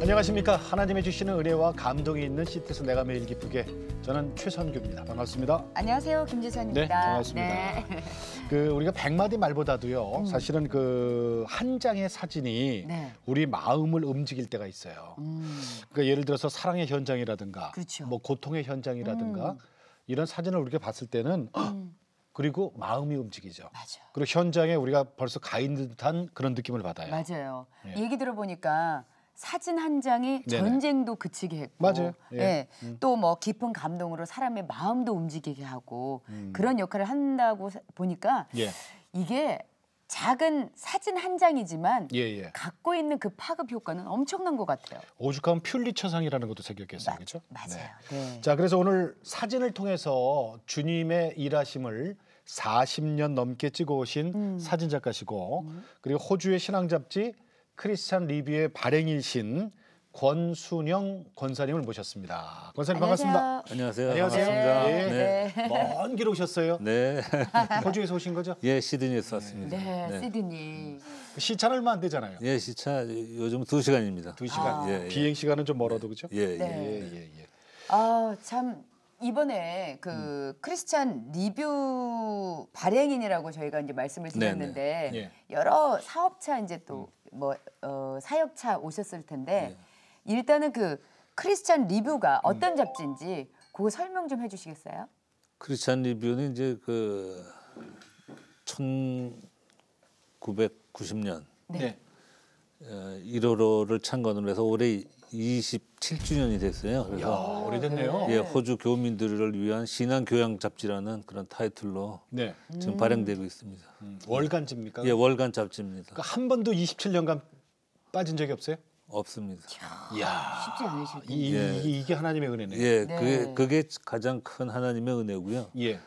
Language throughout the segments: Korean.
안녕하십니까. 하나님의 주시는 은혜와 감동이 있는 시트에서 내가 매일 기쁘게, 저는 최선규입니다. 반갑습니다. 안녕하세요, 김지선입니다. 네, 반갑습니다. 네. 우리가 100마디 말보다도요, 사실은 한 장의 사진이 네. 우리 마음을 움직일 때가 있어요. 그러니까 예를 들어서 사랑의 현장이라든가, 그렇죠. 뭐 고통의 현장이라든가, 이런 사진을 우리가 봤을 때는 그리고 마음이 움직이죠. 맞아. 그리고 현장에 우리가 벌써 가 있는 듯한 그런 느낌을 받아요. 맞아요. 예. 얘기 들어보니까 사진 한 장이 네네. 전쟁도 그치게 했고, 맞아요. 예. 또 뭐 깊은 감동으로 사람의 마음도 움직이게 하고 그런 역할을 한다고 보니까 예. 이게 작은 사진 한 장이지만 예. 갖고 있는 그 파급 효과는 엄청난 것 같아요. 오죽하면 퓰리처상이라는 것도 생겼겠어요, 그렇죠? 맞아요. 네. 자, 그래서 오늘 사진을 통해서 주님의 일하심을 40년 넘게 찍어오신 사진 작가시고, 그리고 호주의 신앙 잡지 크리스찬 리뷰의 발행이신 권순영 권사님을 모셨습니다. 권사님 반갑습니다. 안녕하세요. 안녕하세요. 반갑습니다. 네. 네. 먼 길 오셨어요. 네. 호주에서 오신 거죠? 예, 시드니에서 왔습니다. 네, 시드니. 시차는 얼마 안 되잖아요. 예, 시차 요즘 2시간입니다. 2시간. 예, 예. 비행 시간은 좀 멀어도 그렇죠? 예, 네. 예. 참 이번에 크리스찬 리뷰 발행인이라고 저희가 이제 말씀을 드렸는데 예. 여러 사업차 이제 또 뭐 사역차 오셨을 텐데 일단은 크리스찬 리뷰가 어떤 잡지인지 그거 설명 좀 해주시겠어요? 크리스찬 리뷰는 이제 1990년 네. 1월호를 창건을 해서 올해 27주년이 됐어요. 그래서 오래됐네요. 예, 호주 교민들을 위한 신앙 교양 잡지라는 그런 타이틀로 네. 지금 발행되고 있습니다. 월간지입니까? 예, 월간 잡지입니다. 그러니까 한 번도 27년간 빠진 적이 없어요? 없습니다. 이야. 쉽지 않으실 텐데. 예. 이게 하나님의 은혜네요. 예, 네. 그게 가장 큰 하나님의 은혜고요. 예.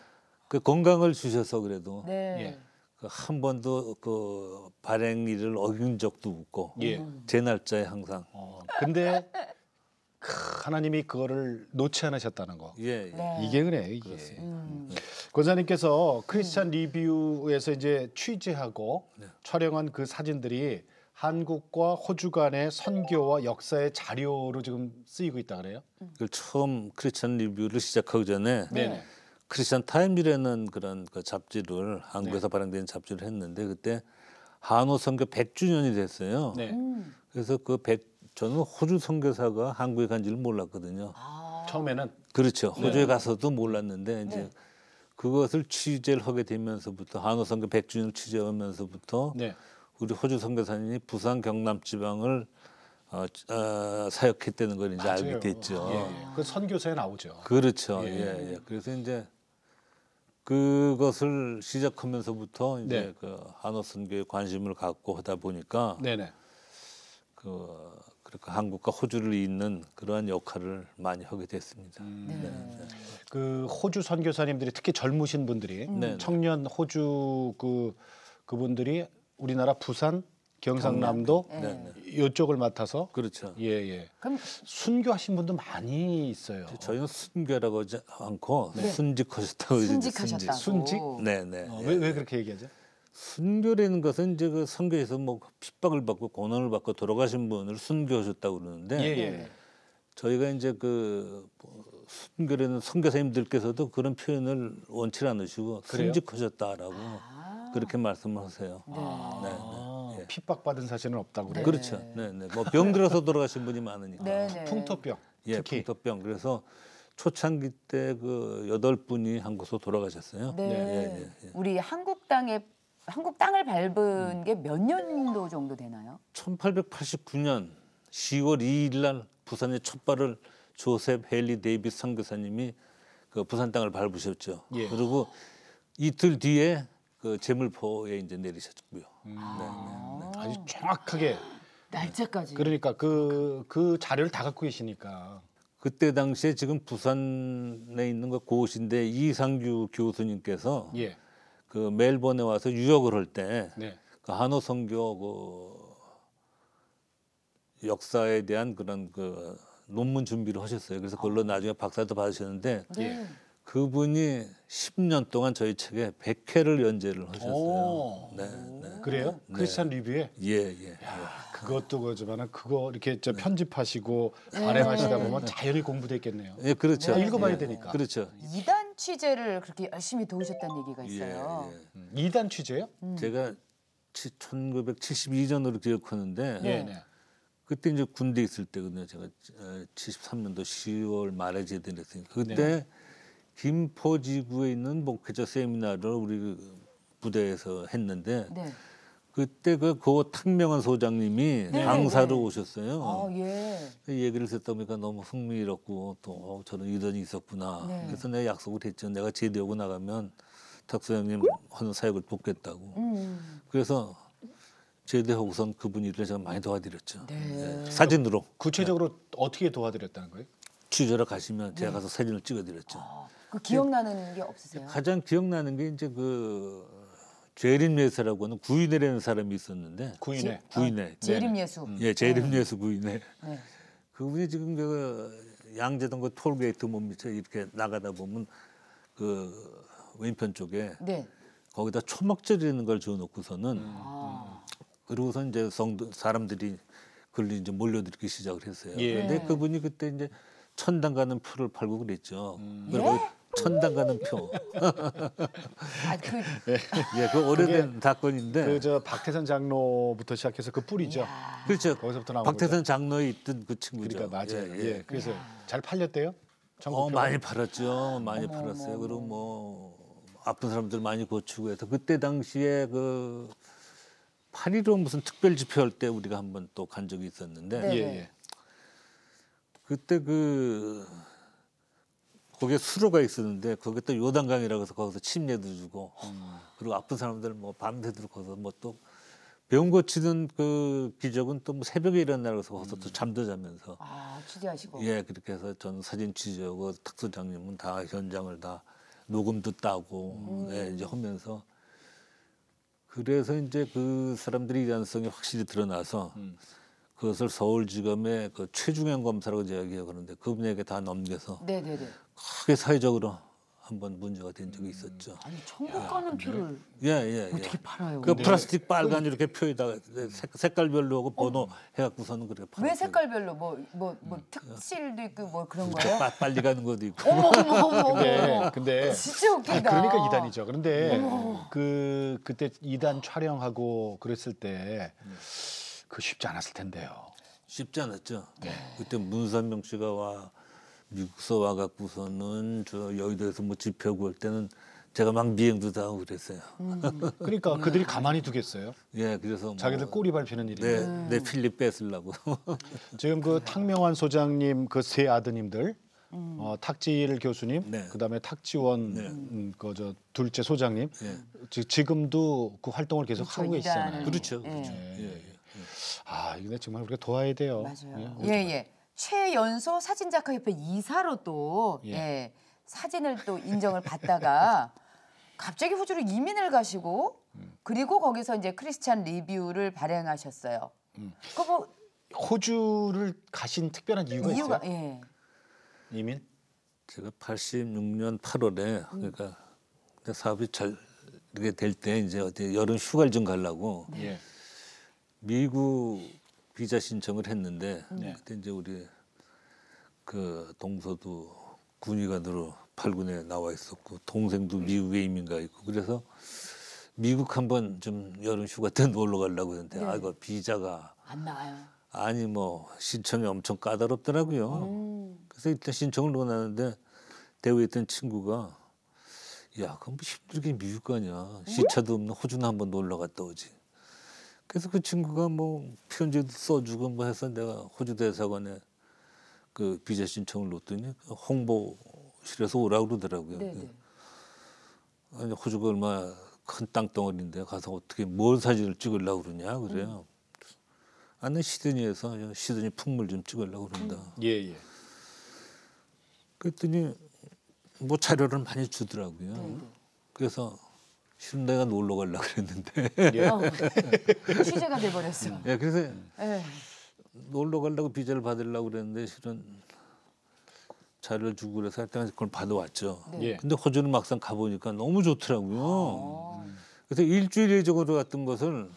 그 건강을 주셔서 그래도 네. 한 번도 발행일을 어긴 적도 없고 예. 제 날짜에 항상 근데 하나님이 그거를 놓지 않으셨다는 거. 예, 예. 네. 이게 은혜예요, 이게. 권사님께서 크리스찬 리뷰에서 이제 취재하고 촬영한 그 사진들이 한국과 호주 간의 선교와 역사의 자료로 지금 쓰이고 있다 그래요? 그 처음 크리스찬 리뷰를 시작하기 전에 네네. 크리스찬 타임이라는 그런 잡지를 한국에서 발행된 잡지를 했는데 그때 한호 선교 100주년이 됐어요. 네. 그래서 저는 호주 선교사가 한국에 간지를 몰랐거든요. 처음에는 그렇죠. 호주에 가서도 몰랐는데 이제 그것을 취재를 하게 되면서부터 한호 선교 100주년을 취재하면서부터 네. 우리 호주 선교사님이 부산 경남 지방을 사역했다는 걸 이제 맞아요. 알게 됐죠. 예. 그 선교사에 나오죠. 그렇죠. 예. 예. 그래서 이제 그것을 시작하면서부터 이제 네. 한호 선교에 관심을 갖고 하다 보니까 네네. 그렇게 한국과 호주를 잇는 그러한 역할을 많이 하게 됐습니다. 그 호주 선교사님들이 특히 젊으신 분들이 청년 호주 그분들이 우리나라 부산, 경상남도 이쪽을 맡아서 그렇죠. 예. 그럼 순교하신 분도 많이 있어요. 저희는 순교라고 하지 않고 순직하셨다고 그러죠. 순직하셨다고. 순직? 네네. 왜 그렇게 얘기하죠? 순교라는 것은 이제 그 선교에서 뭐 핍박을 받고 고난을 받고 돌아가신 분을 순교하셨다고 그러는데 예. 저희가 이제 순교라는 선교사님들께서도 그런 표현을 원치 않으시고 그래요? 순직하셨다라고 그렇게 말씀하세요. 네. 핍박받은 사실은 없다고 그래요. 그렇죠. 네네. 뭐 병 들어서 돌아가신 분이 많으니까. 네네. 풍토병 예, 특히. 풍토병. 그래서 초창기 때 8분이 한국에서 돌아가셨어요. 네. 예. 우리 한국 땅을 밟은 게 몇 년도 정도 되나요? 1889년 10월 2일 날 부산에 첫 발을 조셉 헨리 데이비스 선교사님이 부산 땅을 밟으셨죠. 예. 그리고 이틀 뒤에 제물포에 이제 내리셨고요. 아주 정확하게. 날짜까지. 그러니까 그 자료를 다 갖고 계시니까. 그때 당시에 지금 부산에 있는 고신대 이상규 교수님께서 예. 멜번에 와서 유학을 할 때 네. 한호 선교 역사에 대한 그런 논문 준비를 하셨어요. 그래서 그걸로 나중에 박사도 받으셨는데 예. 그분이 10년 동안 저희 책에 100회를 연재를 하셨어요. 오. 네, 네. 그래요? 크리스찬 리뷰에? 예. 그것도 그지만은 그거 이렇게 저 편집하시고 발행하시다 보면 자연히 공부됐겠네요. 예, 그렇죠. 다 읽어봐야 예, 되니까. 그렇죠. 이단 취재를 그렇게 열심히 도우셨다는 얘기가 있어요. 예. 2단 취재요? 제가 1972년으로 기억하는데 네. 네. 그때 이제 군대 있을 때거든요. 제가 73년도 10월 말에 제대했으니까 그때 김포지구에 있는 목회자 세미나를 우리 그 부대에서 했는데 네. 그때 그 탁명한 소장님이 네, 강사로 네. 오셨어요. 아, 예. 그 얘기를 듣다 보니까 너무 흥미롭고 또 저런 이론이 있었구나. 네. 그래서 내가 약속을 했죠. 내가 제대하고 나가면 탁 소장님 하는 사역을 돕겠다고. 그래서 제대하고선 그분 일을 제가 많이 도와드렸죠. 네. 예, 사진으로 구체적으로 어떻게 도와드렸다는 거예요? 취재를 가시면 제가 가서 사진을 찍어드렸죠. 그 기억나는 게 없으세요? 가장 기억나는 게 이제 그 죄림 예수라고 하는 구인회라는 사람이 있었는데 구인회. 구인회. 재림 예수. 예, 재림 예수 구인회. 네. 그분이 지금 그 양재동 그 톨게이트 못 밑에 이렇게 나가다 보면 그 왼편 쪽에 네. 거기다 초막절이라는 걸 지어놓고서는 아. 그러고서 이제 성도 사람들이 그걸 이제 몰려들기 시작을 했어요. 예. 근데 네. 그분이 그때 이제 천당 가는 표를 팔고 그랬죠. 예? 그리고 천당 가는 표. 아, 그 예, 그 오래된 사건인데. 그 저 박태선 장로부터 시작해서 그 뿌리죠. 그렇죠. 거기서부터 나온 박태선 장로에 있던 그 친구죠. 그러니까 맞아요. 예, 예. 그래서 잘 팔렸대요. 전국표가? 많이 팔았죠. 많이 팔았어요. 그리고 뭐 아픈 사람들 많이 고치고 해서 그때 당시에 그 8.15 무슨 특별 집회할 때 우리가 한번 또 간 적이 있었는데 네. 예, 예. 그때 그 거기에 수로가 있었는데 거기 또 요단강이라고 해서 거기서 침례도 주고 그리고 아픈 사람들 뭐 밤새도록 거기서 뭐 또 병 고치는 그 기적은 또 뭐 새벽에 일어나서 거기서 또 잠도 자면서 아, 취재하시고. 예 그렇게 해서 전 사진 취재하고 탁소장님은 다 현장을 다 녹음도 따고 예, 이제 하면서 그래서 이제 그 사람들이 이단성이 확실히 드러나서 그것을 서울지검의 그 최중현 검사라고 제가 기억하는데 그분에게 다 넘겨서 네네네. 크게 사회적으로 한번 문제가 된 적이 있었죠. 아니, 천국 가는 표를 예. 어떻게 팔아요? 그 플라스틱 빨간 이렇게 표에다가 색깔별로 하고 번호 해갖고서는 그렇게 팔았어요. 왜 색깔별로 뭐 특실도 있고 뭐 그런 거예요? 빨리 가는 것도 있고. 어머. 근데 진짜 웃기다. 그러니까 이단이죠. 그런데 그때 이단 촬영하고 그랬을 때 그 쉽지 않았을 텐데요. 쉽지 않았죠. 그때 문선명 씨가 미국서 와갖고서는 저 여의도에서 뭐 집회하고 할 때는 제가 막 미행도 다 하고 그랬어요. 그러니까 그들이 가만히 두겠어요. 예, 그래서 뭐 자기들 꼬리 밟히는 일인데. 내 필립 뺏으려고. 지금 그 탁명환 소장님 그 세 아드님들, 탁지일 교수님, 네. 그다음에 탁지원 그 저 둘째 소장님, 예. 지금도 그 활동을 계속 그렇죠, 하고 계시잖아요. 이단을. 그렇죠. 예. 그렇죠. 예. 아, 이거 정말 우리가 도와야 돼요. 맞아요. 예. 예. 최연소 사진작가협회 이사로 또 예. 사진을 또 인정을 받다가 갑자기 호주로 이민을 가시고 그리고 거기서 이제 크리스찬 리뷰를 발행하셨어요. 그 뭐 호주를 가신 특별한 이유가 있어요? 예. 이민? 제가 86년 8월에 그러니까 사업이 잘 이렇게 될 때 이제 어디 여름 휴가를 좀 가려고 예. 미국 비자 신청을 했는데 네. 그때 이제 우리 그 동서도 군의관으로 8군에 나와 있었고 동생도 미국에 이민 가 있고 그래서 미국 한번 좀 여름 휴가 때 놀러 가려고 했는데 아 이거 비자가 안 나와요. 아니 뭐 신청이 엄청 까다롭더라고요. 그래서 일단 신청을 넣어놨는데 대구에 있던 친구가 야 그럼 뭐 힘들게 미국 가냐 시차도 없는 호주나 한번 놀러 갔다 오지. 그래서 그 친구가 뭐 편지도 써주고 뭐 해서 내가 호주 대사관에 그 비자 신청을 넣었더니 홍보실에서 오라고 그러더라고요. 네네. 아니 호주가 얼마 큰 땅덩어리인데 가서 어떻게 뭘 사진을 찍으려고 그러냐 그래요. 아니 시드니에서 시드니 풍물 좀 찍으려고 그런다. 예. 그랬더니 뭐 자료를 많이 주더라고요. 그래서 실은 내가 놀러 가려고 그랬는데 취재가 돼버렸어. 예, 그래서 예. 놀러 가려고 비자를 받으려고 그랬는데 실은 자료를 주고 그래서 할때 그걸 받아왔죠. 네. 예. 근데 호주는 막상 가보니까 너무 좋더라고요. 어. 그래서 일주일적으로 갔던 것을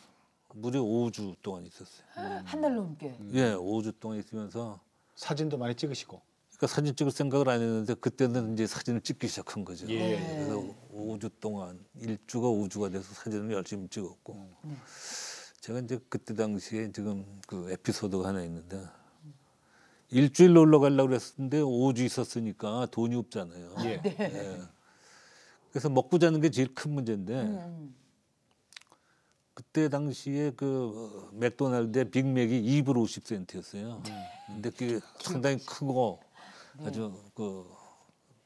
무려 5주 동안 있었어요. 한 달 넘게. 예, 5주 동안 있으면서 사진도 많이 찍으시고. 그러니까 사진 찍을 생각을 안 했는데 그때는 이제 사진을 찍기 시작한 거죠. 예. 그래서 5주 동안 1주가 5주가 돼서 사진을 열심히 찍었고 제가 이제 그때 당시에 지금 그 에피소드가 하나 있는데 일주일 놀러 가려고 그랬는데 5주 있었으니까 돈이 없잖아요. 예. 예. 그래서 먹고 자는 게 제일 큰 문제인데 그때 당시에 그 맥도날드의 빅맥이 2불 50센트였어요. 근데 그게 상당히 크고 아주 그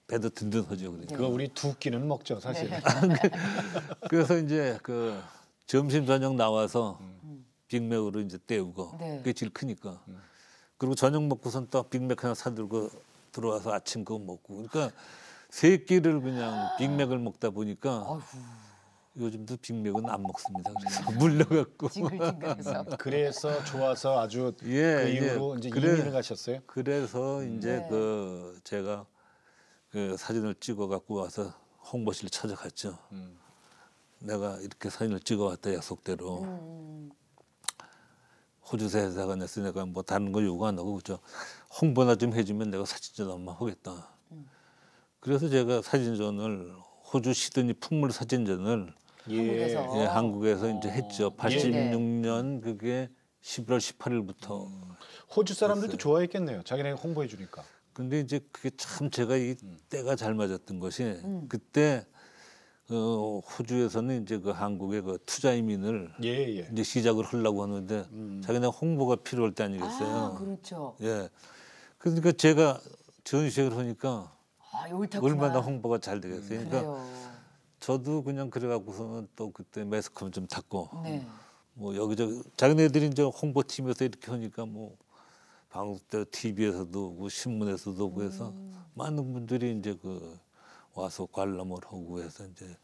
배도 든든하죠. 그러니까. 그거 우리 두 끼는 먹죠, 사실. 그래서 이제 그 점심 저녁 나와서 빅맥으로 이제 때우고 네. 그게 제일 크니까. 그리고 저녁 먹고선 또 빅맥 하나 사들고 들어와서 아침 그거 먹고. 그러니까 세 끼를 그냥 빅맥을 먹다 보니까 아이고, 요즘도 빅맥은 안 먹습니다. 그래서 물려갖고. 징글징글해서. 그래서 좋아서 아주 예, 그 이후로 예. 이제 그래. 이민을 가셨어요. 그래서 이제 네. 그 제가 그 사진을 찍어 갖고 와서 홍보실을 찾아갔죠. 내가 이렇게 사진을 찍어 왔다 약속대로. 호주에서 회사가 냈어 내가 뭐 다른 거 요구 안 하고 그죠. 홍보나 좀 해주면 내가 사진전 한번 하겠다. 그래서 제가 사진전을 호주 시드니 풍물 사진전을 한국에서. 예, 한국에서 이제 했죠. 86년 그게 11월 18일부터. 호주 사람들도 좋아했겠네요. 자기네 홍보해 주니까. 근데 이제 그게 참 제가 이 때가 잘 맞았던 것이 그때 호주에서는 이제 그 한국의 그 투자 이민을 예, 예. 이제 시작을 하려고 하는데 자기네 홍보가 필요할 때 아니겠어요. 아, 그렇죠. 예. 그러니까 제가 전시회를 하니까 아, 옳다구나. 얼마나 홍보가 잘 되겠어요. 그러니까 그래요. 저도 그냥 그래갖고서는 또 그때 매스컴 좀 탔고 네. 뭐 여기저기 자기네들이 이제 홍보팀에서 이렇게 하니까 뭐 방송 때 TV에서도 오고 신문에서도 오고 해서 많은 분들이 이제 그 와서 관람을 하고 해서 이제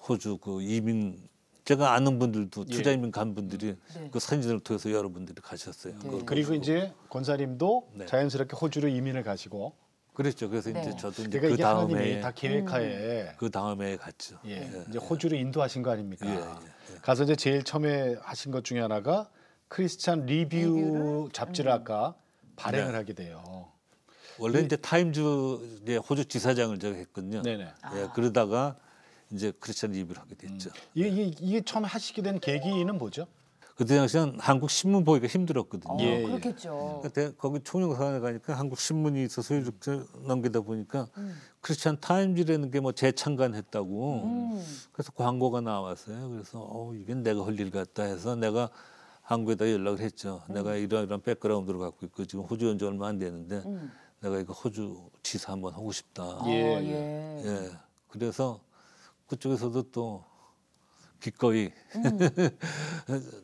호주 그 이민 제가 아는 분들도 투자 이민 간 분들이 네. 그 사진을 통해서 여러분들이 가셨어요. 네. 그걸 그리고 보시고. 이제 권사님도 네. 자연스럽게 호주로 이민을 가시고. 그랬죠. 그래서 네. 이제 저도 이제 그러니까 그 이게 다음에 하나님이 다 계획하에 그 다음에 갔죠. 예, 이제 호주로 인도하신 거 아닙니까? 예, 예. 가서 이제 제일 처음에 하신 것 중에 하나가 크리스찬 리뷰 잡지를 아까 발행을 하게 돼요. 원래 이제 타임즈 이제 호주 지사장을 제가 했거든요. 네네. 예, 그러다가 이제 크리스찬 리뷰를 하게 됐죠. 이게 처음 하시게 된 계기는 뭐죠? 그때 당시엔 한국 신문 보기가 힘들었거든요. 예, 예. 그렇겠죠. 그때 거기 총영사관에 가니까 한국 신문이 있어서 이렇게 넘기다 보니까 크리스찬 타임즈라는 게 뭐 재창간했다고 그래서 광고가 나왔어요. 그래서 이게 내가 할 일 같다 해서 내가 한국에다 연락을 했죠. 내가 이런 백그라운드를 갖고 있고 지금 호주 온 지 얼마 안 됐는데 내가 이거 호주 지사 한번 하고 싶다. 예, 예. 예. 그래서 그쪽에서도 또 기꺼이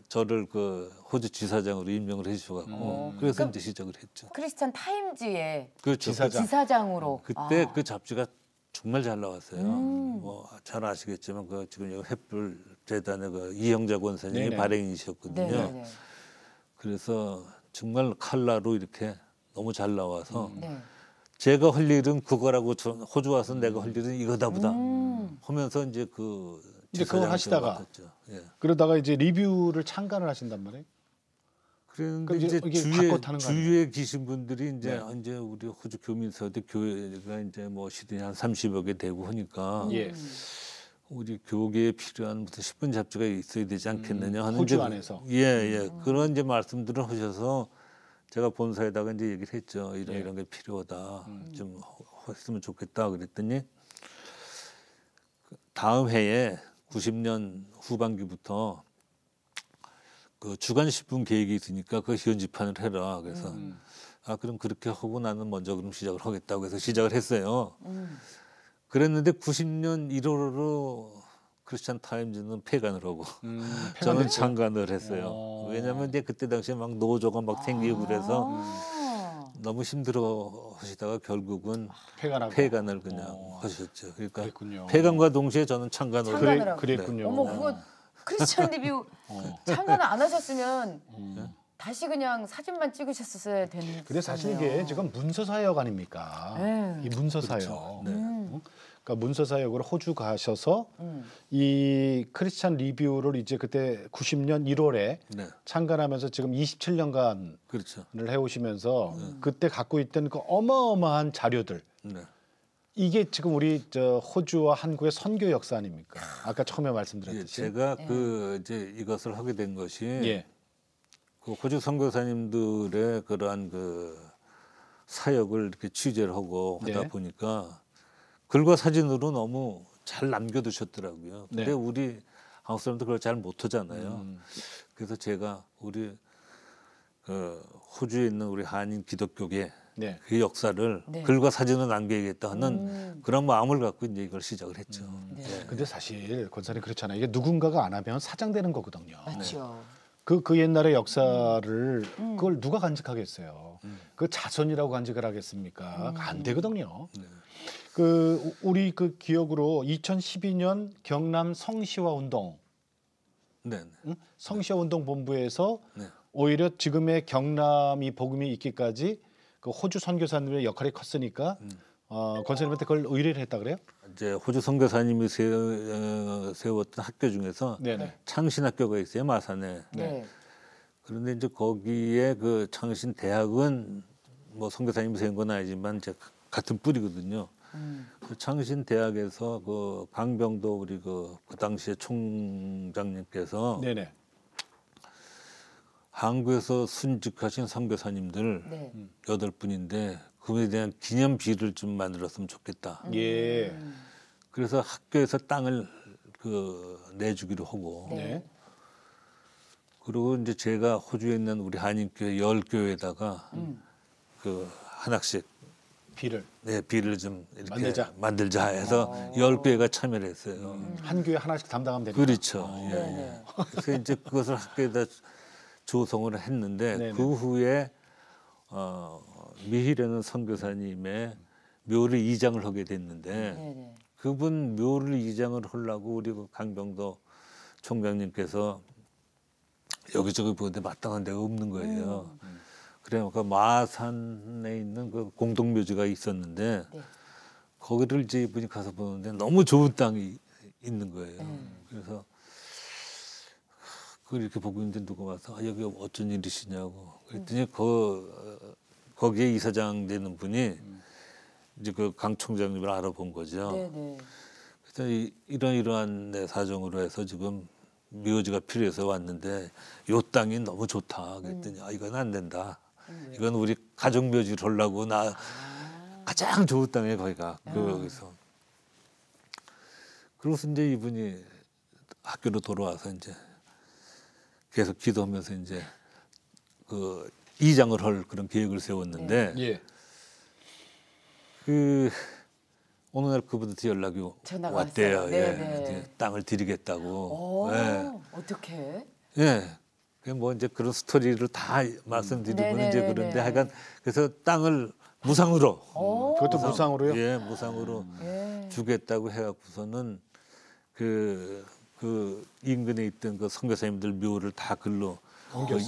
저를 그 호주 지사장으로 임명을 해주셔갖고 그래서 그럼 이제 시작을 했죠. 크리스찬 타임즈의 그렇죠. 지사장. 지사장으로. 그때 아. 그 잡지가 정말 잘 나왔어요. 뭐 잘 아시겠지만 그 지금 여기 횃불 재단의 그 이형자 권사님이 네네. 발행이셨거든요. 네네네. 그래서 정말 칼라로 이렇게 너무 잘 나와서 네. 제가 할 일은 그거라고 호주 와서 내가 할 일은 이거다보다 하면서 이제 그 이제 그걸 지사장을 하시다가 맡았죠. 예. 그러다가 이제 리뷰를 참관을 하신단 말이에요. 그런데 그럼 이제 이제 이게 바꿔 타는 거 아니에요? 주위에 계신 분들이 이제 네. 이제 우리 호주 교민사대 교회가 이제 뭐 시드니 한 30여 개 되고 하니까 예. 우리 교계에 필요한 무슨 10분 잡지가 있어야 되지 않겠느냐 하는 호주 이제 안에서. 예 그런 이제 말씀들을 하셔서 제가 본사에다가 이제 얘기를 했죠. 이런 예. 이런 게 필요하다. 좀 했으면 좋겠다 그랬더니 그 다음 해에 90년 후반기부터 그 주간 10분 계획이 있으니까 그 현지판을 해라. 그래서 아 그럼 그렇게 하고 나는 먼저 그럼 시작을 하겠다고 해서 시작을 했어요. 그랬는데 90년 1월로 크리스찬 타임즈는 폐간을 하고 저는 창간을 했어요. 왜냐하면 이제 그때 당시에 막 노조가 막 생기고 그래서 너무 힘들어 하시다가 결국은 폐간하고. 폐간을 그냥 하셨죠. 그러니까 그랬군요. 폐간과 동시에 저는 창간을 창간을 그래, 하고. 그랬군요. 어머 그거 크리스찬 리뷰 창간을 안 하셨으면 다시 그냥 사진만 찍으셨어야 되는. 근데 사실 이게 지금 문서 사역 아닙니까? 네. 이 문서 사역. 그렇죠. 네. 그러니까 문서 사역으로 호주 가셔서 이 크리스찬 리뷰를 이제 그때 90년 1월에 네. 창간하면서 지금 27년간을 그렇죠. 해오시면서 그때 갖고 있던 그 어마어마한 자료들. 네. 이게 지금 우리 저 호주와 한국의 선교 역사 아닙니까? 아까 처음에 예, 말씀드렸듯이. 제가 그 이제 이것을 하게 된 것이 예. 그 호주 선교사님들의 그러한 그 사역을 이렇게 취재를 하고 하다 네. 보니까 글과 사진으로 너무 잘 남겨두셨더라고요. 근데 네. 우리 한국 사람도 그걸 잘 못하잖아요. 그래서 제가 우리 그 호주에 있는 우리 한인 기독교계 네. 그 역사를 네. 글과 사진으로 남겨야겠다 하는 그런 마음을 갖고 이제 이걸 시작을 했죠. 네. 근데 사실 권사님 그렇잖아요. 이게 누군가가 안 하면 사장되는 거거든요. 맞죠. 그 옛날의 역사를 그걸 누가 간직하겠어요. 그 자손이라고 간직을 하겠습니까? 안 되거든요. 네. 그 우리 그 기억으로 2012년 경남 성시화 운동, 네. 네. 성시화 운동 본부에서 네. 오히려 지금의 경남이 복음이 있기까지 그 호주 선교사님의 역할이 컸으니까 권사님한테 그걸 의뢰를 했다 그래요? 이제 호주 선교사님이 세웠던 학교 중에서 네네. 창신학교가 있어요, 마산에. 네. 그런데 이제 거기에 그 창신 대학은 뭐 선교사님이 세운 건 아니지만 이제 같은 뿌리거든요. 그 창신 대학에서 그 강병도 우리 그 당시에 총장님께서 네네. 한국에서 순직하신 선교사님들 네. 8분인데 그에 대한 기념비를 좀 만들었으면 좋겠다. 예. 그래서 학교에서 땅을 그 내주기로 하고 네. 그리고 이제 제가 호주에 있는 우리 한인교회 10교회에다가 그 하나씩 비를 네, 비를 좀 이렇게 만들자. 해서 10교회가 참여를 했어요. 한 교회 하나씩 담당하면 되니까. 그렇죠. 예, 네. 예. 그래서 이제 그것을 학교에다 조성을 했는데 네네. 그 후에 미희라는 선교사님의 묘를 이장을 하게 됐는데 네네. 그분 묘를 이장을 하려고 우리 그 강병도 총장님께서 여기저기 보는데 마땅한 데가 없는 거예요. 그래서 마산에 있는 그 공동묘지가 있었는데 네. 거기를 이제 이분이 가서 보는데 너무 좋은 땅이 있는 거예요. 그래서 그걸 이렇게 보고 있는데 누가 와서 여기 어쩐 일이시냐고 그랬더니 거기에 이사장 되는 분이 이제 그 강 총장님을 알아본 거죠. 네네. 그래서 이러한 내 사정으로 해서 지금 묘지가 필요해서 왔는데 요 땅이 너무 좋다. 그랬더니 이건 안 된다. 이건 우리 가족 묘지를 하려고 가장 좋은 땅에 거기가 그래서 그래서 이제 이분이 학교로 돌아와서 이제 계속 기도하면서 이제 그 이장을 할 그런 계획을 세웠는데 예. 그 어느 날 그분한테 연락이 전화가 왔대요. 왔어요. 예, 네네. 이제 땅을 드리겠다고. 오, 예. 어떻게? 예. 뭐 이제 그런 스토리를 다 말씀드리고는 이제 네네네네. 그런데 하여간 그래서 땅을 무상으로 오. 그것도 무상으로요? 예, 무상으로 예. 주겠다고 해갖고서는 그 인근에 있던 그 선교사님들 묘를 다 글로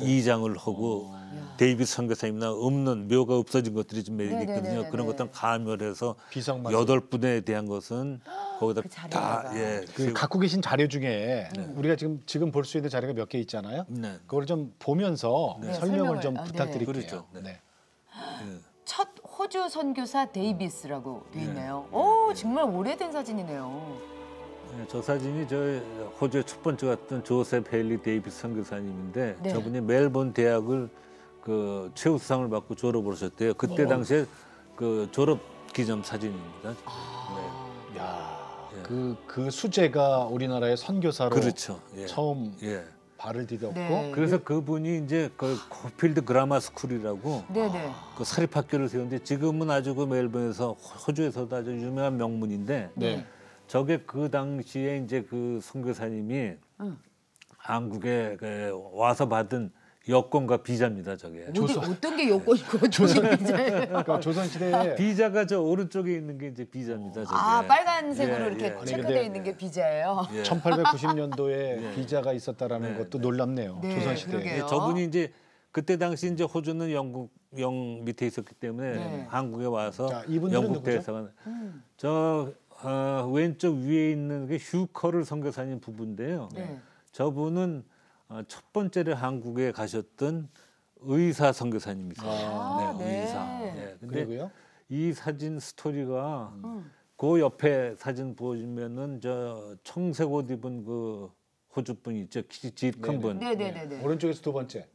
이장을 하고 데이비드 선교사님이나 없는 묘가 없어진 것들이 좀 몇 개 있거든요. 네네네네. 그런 것들 가멸해서 비상마을. 8분에 대한 것은 거기다 그 다 자리에다가. 예. 그 갖고 계신 자료 중에 우리가 지금 볼 수 있는 자료가 몇 개 있잖아요. 네. 그걸 좀 보면서 네, 설명을 좀 설명을, 부탁드릴게요. 그렇죠. 네. 네. 첫 호주 선교사 데이비스라고 돼 네. 있네요. 오, 정말 오래된 사진이네요. 네, 저 사진이 저 호주의 첫 번째 갔던 조셉 헤일리 데이비스 선교사님인데 네. 저분이 멜번 대학을 그 최우수상을 받고 졸업을 하셨대요. 그때 당시에 그 졸업 기념 사진입니다. 네. 야, 예. 그 수재가 우리나라의 선교사로 그렇죠. 예. 처음 예. 발을 디뎠고 네. 그래서 그분이 이제 그 코필드 그라마 스쿨이라고 네네. 그 사립학교를 세웠는데 지금은 아주 그 멜번에서 호주에서도 아주 유명한 명문인데 네. 저게 그 당시에 이제 그 선교사님이 한국에 와서 받은 여권과 비자입니다. 저게 어떤 게 요건이고 조선 비자예요? 그러니까 조선시대에 비자가 저 오른쪽에 있는 게 이제 비자입니다. 저게. 아, 빨간색으로 예, 이렇게 예. 체크되어 근데- 있는 게 비자예요. 예. 1890년도에 비자가 있었다라는 네, 것도 네. 놀랍네요. 네, 조선시대에. 그러게요. 저분이 이제 그때 당시 이제 호주는 영국 밑에 있었기 때문에 네. 한국에 와서 자, 이분들은 영국 누구죠? 대사관 저 왼쪽 위에 있는 게 휴커를 선교사님 부부인데요. 네. 저분은 첫 번째로 한국에 가셨던 의사 선교사님이세요. 아, 네. 의사. 네. 근데 그리고요. 이 사진 스토리가 그 옆에 사진 보시면은 저 청색 옷 입은 그 호주 분 있죠, 키 큰 분. 네네네네. 오른쪽에서 두 번째.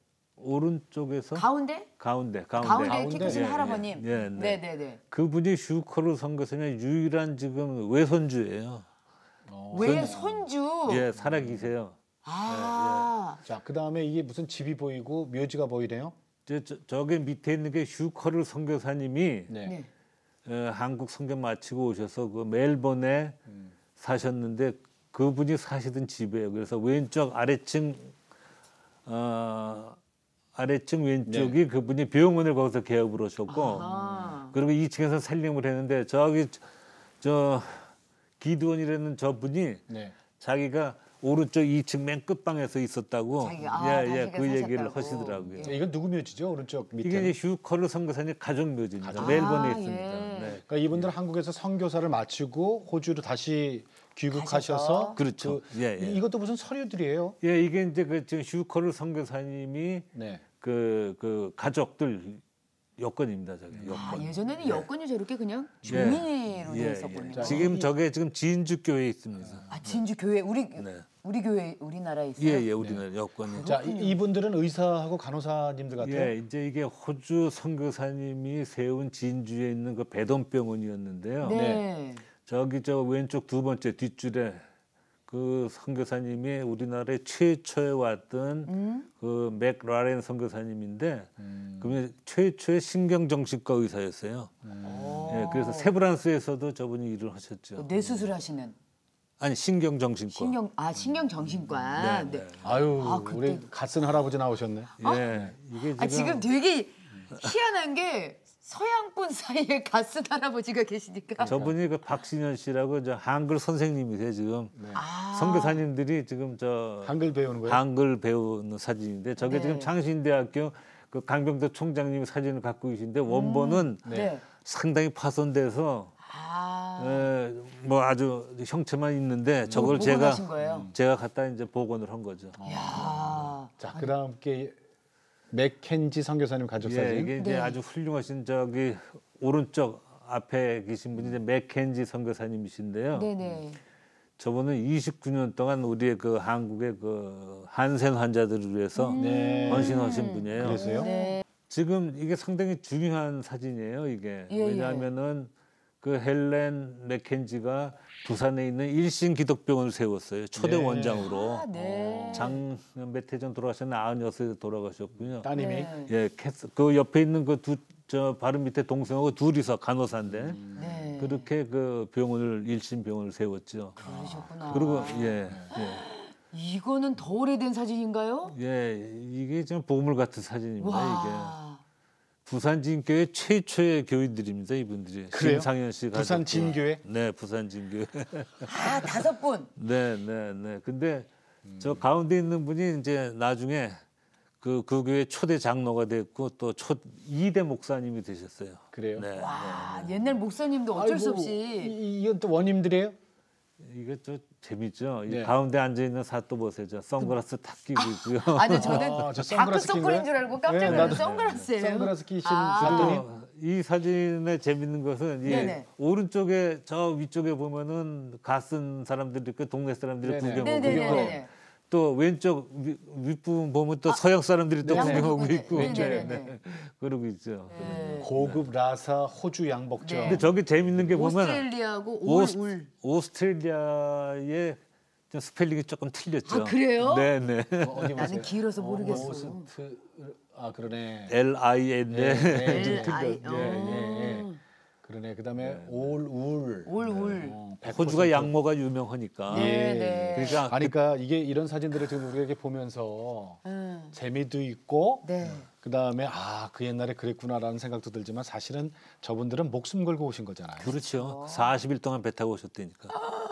오른쪽에서 가운데? 가운데. 가운데 키 크신 예, 할아버님. 예, 네. 네네네. 그분이 슈커르 선교사님의 유일한 지금 외손주예요. 왜 손주? 예, 살아 계세요. 아. 자, 그다음에 이게 무슨 집이 보이고 묘지가 보이네요. 저게 밑에 있는 게 슈커르 선교사님이 네. 네. 한국 선교 마치고 오셔서 그 멜번에 사셨는데 그분이 사시던 집이에요. 그래서 왼쪽 아래층 왼쪽이 그분이 병원을 거기서 개업을 하셨고 아. 그리고 2층에서 살림을 했는데 저기 저 기드원이라는 저분이 네. 자기가 오른쪽 2층 맨 끝방에서 있었다고 자기가, 예, 그 다시게 얘기를 사셨다고. 하시더라고요. 자, 이건 누구 묘지죠? 오른쪽 밑에. 이게 이제 휴커르 선교사님 가족 묘지입니다. 가족. 멜번에 아, 있습니다. 예. 네. 그러니까 이분들 한국에서 선교사를 마치고 호주로 다시 귀국하셔서 가셔서. 그렇죠. 예, 예. 이것도 무슨 서류들이에요. 예, 이게 이제 그 지금 휴커르 선교사님이 네. 그 가족들 여건입니다, 저게 여건. 아, 예전에는 여권이 저렇게 그냥 예. 종이로 예, 돼 있었군요. 예. 지금 저게 지금 진주 교회에 있습니다. 아, 진주 교회 네. 우리 교회 우리나라에 있어요. 예, 예, 우리나라 여건이. 자, 이분들은 의사하고 간호사님들 같아요. 예, 이제 이게 호주 선교사님이 세운 진주에 있는 그 배돈병원이었는데요. 네. 저기 저 왼쪽 두 번째 뒷줄에 그 선교사님이 우리나라에 최초에 왔던 그 맥라렌 선교사님인데 그분이 최초의 신경정신과 의사였어요. 예, 그래서 세브란스에서도 저분이 일을 하셨죠. 뇌 수술하시는 아니 신경정신과. 신경정신과. 네, 네. 아유, 아, 그때- 우리 갓쓴 할아버지 나오셨네. 예, 이게 아, 지금 되게 희한한 게 서양분 사이에 갓쓴 할아버지가 계시니까. 저분이 그 박신현 씨라고 저 한글 선생님이세요 지금. 아. 선교사님들이 지금 저 한글 배우는 거예요? 한글 배우는 사진인데 저게 네. 지금 창신대학교 그 강병도 총장님이 사진을 갖고 계신데 원본은 네. 상당히 파손돼서 아. 뭐 아주 형체만 있는데 저걸 복원하신 거예요? 제가 갖다 이제 복원을 한 거죠. 야. 자, 그다음 게 맥켄지 선교사님 가족 사진. 예, 이게 이제 네. 아주 훌륭하신 저기 오른쪽 앞에 계신 분이 이제 맥켄지 선교사님이신데요. 네네. 저분은 29년 동안 우리의 그 한국의 그 한센 환자들을 위해서 네. 헌신하신 분이에요. 그래서요? 네. 지금 이게 상당히 중요한 사진이에요. 이게 예, 예. 왜냐하면은 그 헬렌 맥켄지가 부산에 있는 일신 기독병원을 세웠어요. 초대 네. 원장으로. 아, 네. 몇 해 전 돌아가셨는데 96세 돌아가셨고요. 따님이. 네. 예, 그 옆에 있는 그 저 바로 밑에 동생하고 둘이서 간호사인데 네. 그렇게 그 병원을 일신 병원을 세웠죠. 그러셨구나. 그리고 예, 이거는 더 오래된 사진인가요? 이게 좀 보물 같은 사진입니다. 이게 와. 부산 진교회 최초의 교인들입니다. 이분들이. 그래요? 김상현 씨 부산 가족들. 진교회? 네, 부산 진교회. 아, 5분. 네, 네, 네. 근데 저 가운데 있는 분이 이제 나중에 그 교회 초대 장로가 됐고 또 2대 목사님이 되셨어요. 그래요? 네. 와, 옛날 목사님도 어쩔 수 아이고, 없이. 이건 또 원님들이에요? 이게 좀 재밌죠. 이 네. 가운데 앉아 있는 사또 보세요. 저 선글라스 탁 끼고 있고요. 아니 저는 아, 저 다크 선글라스 낀 서클인 거예요? 줄 알고 깜짝 네, 놀라서 나도 선글라스예요. 선글라스 끼신 아. 사또님? 또 이 사진의 재밌는 것은 이 네네. 오른쪽에 저 위쪽에 보면은 갓쓴 사람들이 있고 동네 사람들이 네네. 구경하고 네네네네. 있고 또 왼쪽 윗부분 보면 또 서양 사람들이 또 네네. 구경하고 네네. 있고 네네네. 네. 그러고 있죠. 네. 고급 라사 호주 양복점. 네. 근데 저기 재밌는 게 보면 오스트레일리아하고 울. 오스트레일리아의 좀 스펠링이 조금 틀렸죠. 아, 그래요? 네네. 어디 보세요? 나는 길어서 모르겠어. 오스트 아 그러네. LIN. 네, 네, 좀 L.I. 틀려. 예. 그러네. 그다음에 올. 울. 100%. 호주가 양모가 유명하니까. 네, 네. 그러니까 아니, 그러니까 이게 이런 사진들을 지금 우리가 이렇게 보면서 재미도 있고 네. 그다음에 그 옛날에 그랬구나라는 생각도 들지만 사실은 저분들은 목숨 걸고 오신 거잖아요. 그렇죠. 40일 동안 배 타고 오셨다니까.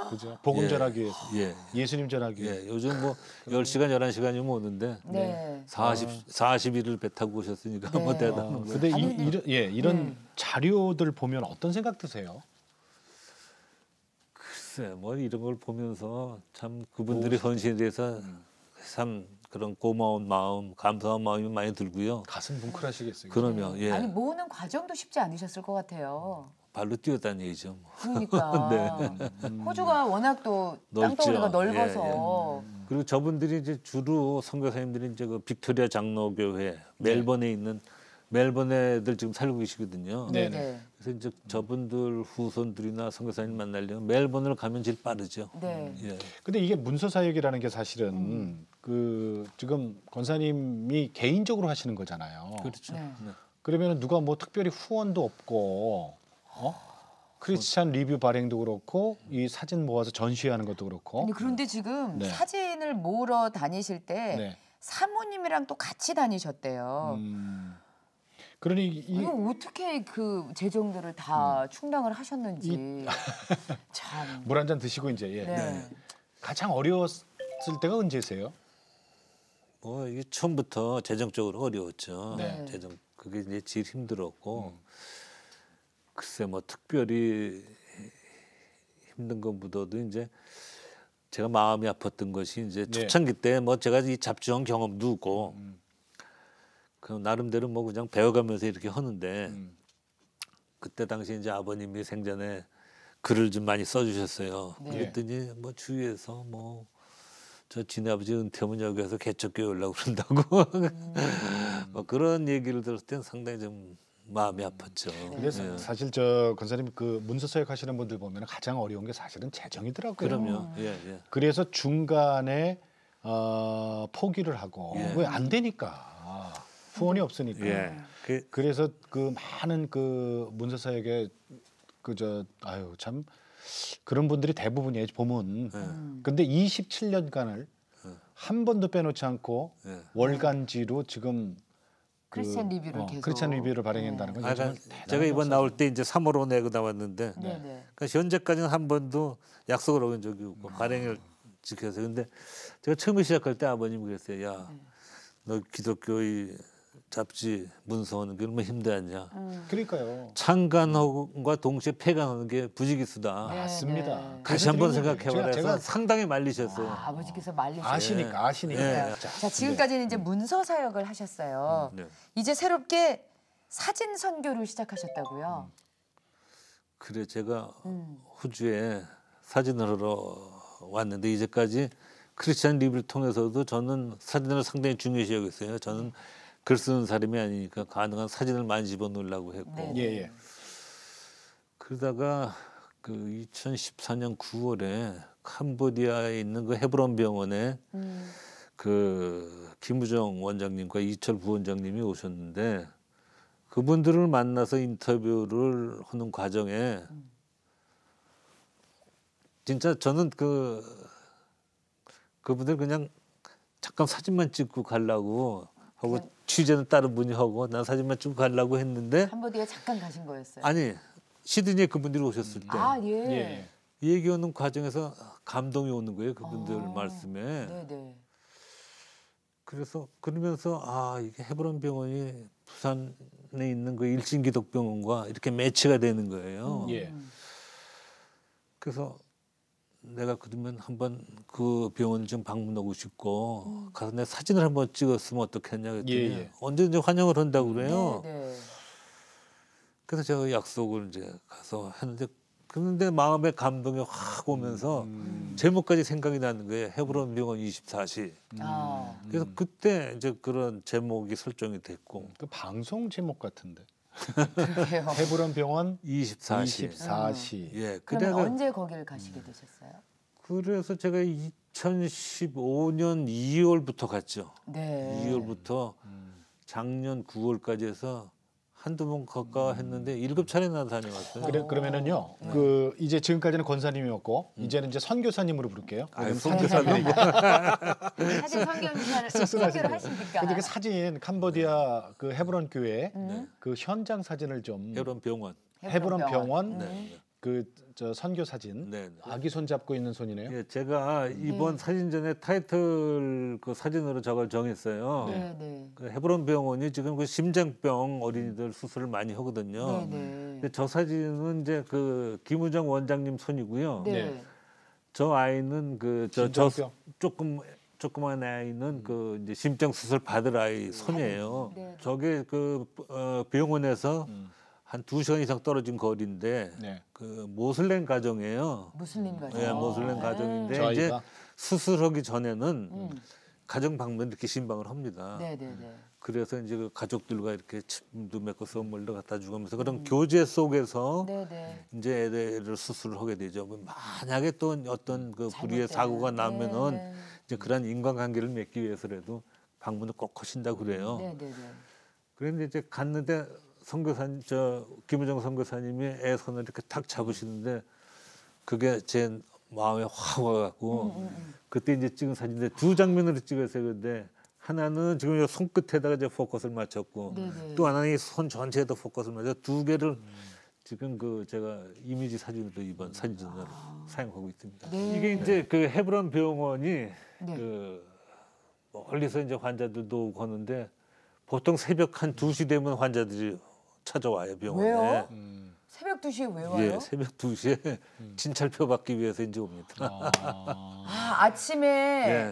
그죠? 복음 전하기 위해서. 예. 예수님 전하기 위해서. 예, 요즘 뭐 10시간, 11시간이면 오는데 네. 40일을 배 타고 오셨으니까 네. 뭐 대단한 거예요. 근데 이런 네. 자료들 보면 어떤 생각 드세요? 글쎄, 뭐 이런 걸 보면서 참 그분들의 헌신에 대해서 참 그런 고마운 마음, 감사한 마음이 많이 들고요. 가슴 뭉클하시겠어요. 그러면 예, 아니 모으는 과정도 쉽지 않으셨을 것 같아요. 발로 뛰어다니죠. 뭐. 그러니까 호주가 워낙 또 넓죠. 땅덩어리가 넓어서 그리고 저분들이 이제 주로 선교사님들이 이제 그 빅토리아 장로교회 멜번에 있는 멜번 애들 지금 살고 계시거든요. 네. 네네. 그래서 이제 저분들 후손들이나 선교사님 만나려면 멜번을 가면 제일 빠르죠. 네. 예. 근데 이게 문서 사역이라는 게 사실은 그 지금 권사님이 개인적으로 하시는 거잖아요. 그렇죠. 네. 네. 그러면 누가 뭐 특별히 후원도 없고 크리스찬 리뷰 발행도 그렇고 이 사진 모아서 전시하는 것도 그렇고. 아니, 그런데 지금 네. 사진을 모으러 다니실 때 네. 사모님이랑 또 같이 다니셨대요. 그러니 이거 어떻게 그 재정들을 다 충당을 하셨는지 참. 물 한 잔 드시고 이제 예. 네. 가장 어려웠을 때가 언제세요? 뭐 이게 처음부터 재정적으로 어려웠죠. 네. 재정 그게 이제 제일 힘들었고 글쎄 뭐 특별히 힘든 것보다도 이제 제가 마음이 아팠던 것이 이제 네. 초창기 때 뭐 제가 이 잡지원 경험도 없고 그 나름대로 뭐 그냥 배워가면서 이렇게 하는데 그때 당시 이제 아버님이 생전에 글을 좀 많이 써주셨어요. 네. 그랬더니 뭐 주위에서 뭐 저 지네 아버지 은퇴하면 여기 와서 개척교회 오려고 그런다고 뭐 그런 얘기를 들었을 땐 상당히 좀 마음이 아팠죠. 그래서 예. 사실 저 권사님 그 문서 사역 하시는 분들 보면 가장 어려운 게 사실은 재정이더라고요. 그럼요. 예, 예. 그래서 중간에 포기를 하고 예. 왜 안 되니까 후원이 없으니까. 예. 그래서 그 많은 그 문서 사역에 그저 아유 참 그런 분들이 대부분이에요 보면. 근데 27년간을 한 번도 빼놓지 않고 예. 월간지로 지금 크리스찬 리뷰를 계속. 크리스찬 리뷰를 발행한다는 건 아, 정말 그러니까 대단한 제가 이번 역사죠. 나올 때 이제 3월호 내고 나왔는데 네네. 그러니까 현재까지는 한 번도 약속을 어긴 적이 없고 발행을 지켜서 근데 제가 처음에 시작할 때 아버님이 그랬어요. 야, 너 기독교 이 잡지 문서하는 게 얼마나 힘들었냐. 그러니까요. 창간과 동시에 폐간하는 게 부지기수다. 네. 맞습니다. 다시 한번 그래서 생각해보라 해서 제가 상당히 말리셨어요. 아버지께서 말리셨어요. 아시니까. 예. 자, 지금까지는 이제 문서 사역을 하셨어요. 네. 이제 새롭게 사진 선교를 시작하셨다고요. 그래 제가 호주에 사진을 하러 왔는데 이제까지 크리스찬 리뷰를 통해서도 저는 사진을 상당히 중요시 여겼어요. 저는 글 쓰는 사람이 아니니까 가능한 사진을 많이 집어넣으려고 했고 네. 예. 그러다가 그 2014년 9월에 캄보디아에 있는 그 헤브론 병원에 그 김우정 원장님과 이철 부원장님이 오셨는데 그분들을 만나서 인터뷰를 하는 과정에 진짜 저는 그분들 그냥 잠깐 사진만 찍고 가려고 하고 취재는 다른 분이 하고 난 사진만 찍고 가려고 했는데 캄보디아 잠깐 가신 거였어요. 아니 시드니에 그분들이 오셨을 때 아, 예. 예. 얘기하는 과정에서 감동이 오는 거예요. 그분들 말씀에. 네네. 그래서 그러면서 아 이게 헤브론 병원이 부산에 있는 그 일진기독병원과 이렇게 매치가 되는 거예요. 예. 그래서 내가 그러면 한번 그 병원을 좀 방문하고 싶고 가서 내 사진을 한번 찍었으면 어떻겠냐 그랬더니 예. 언제든지 환영을 한다고 그래요. 네네. 그래서 제가 약속을 이제 가서 했는데 그런데 마음에 감동이 확 오면서 제목까지 생각이 나는 거예요. 헤브론 병원 24시. 아, 그래서 그때 이제 그런 제목이 설정이 됐고 그 방송 제목 같은데. 그래요. 헤브론 병원 24시. 24시. 예, 그러면 그래가 언제 거기를 가시게 되셨어요? 그래서 제가 2015년 2월부터 갔죠. 네. 2월부터 작년 9월까지 해서 한두 번 가까워 했는데 7차례나 다녀왔어요. 그러면은요. 그 이제 지금까지는 권사님이었고 이제는 이제 선교사님으로 부를게요. 아유, 선교사님이 사진 선교를 하시니까. 근데 그 사진 캄보디아 그 헤브론 교회 그 현장 사진을 좀 헤브론 병원. 헤브론 병원 네. 그 저 선교 사진. 네. 아기 손 잡고 있는 손이네요. 예, 제가 이번 사진전에 타이틀 그 사진으로 저걸 정했어요. 네, 네. 그 헤브론 병원이 지금 그 심장병 어린이들 수술을 많이 하거든요. 네, 네. 근데 저 사진은 이제 그 김우정 원장님 손이고요. 네. 네. 저 아이는 그 저 심장병. 조그만 아이는 그 이제 심장 수술 받을 아이 손이에요. 네. 저게 그 병원에서 한 2시간 이상 떨어진 거리인데 네. 그 모슬렘 가정이에요. 무슬림 가정. 예, 모슬렘 가정인데 저 이제 아이가? 수술하기 전에는 가정 방문 이렇게 신방을 합니다. 네, 네, 네. 그래서 이제 그 가족들과 이렇게 침도 맺고 선물도 갖다 주면서 그런 교제 속에서 네, 네. 이제 애를 수술을 하게 되죠. 뭐 만약에 또 어떤 그 불의의 잘못되면. 사고가 나면은 네. 이제 그런 인간관계를 맺기 위해서라도 방문을 꼭 하신다고 그래요. 네, 네, 네. 그런데 이제 갔는데 선교사님 저 김우정 선교사님이 애 손을 이렇게 탁 잡으시는데 그게 제 마음에 확 와갖고 그때 이제 찍은 사진인데 두 장면으로 찍었어요. 근데 하나는 지금 이 손끝에다가 이제 포커스를 맞췄고 네네. 또 하나는 이 손 전체에다 포커스를 맞춰 두 개를 지금 그 제가 이미지 사진으로 이번 사진전으로 사용하고 있습니다. 네. 이게 이제 그 헤브론 병원이 네. 그 멀리서 이제 환자들도 오고 하는데 보통 새벽 한 2시 되면 환자들이 찾아와요 병원에. 왜요? 새벽 2시에 왜 와요? 예, 새벽 2시에 진찰표 받기 위해서 이제 옵니다. 아, 아침에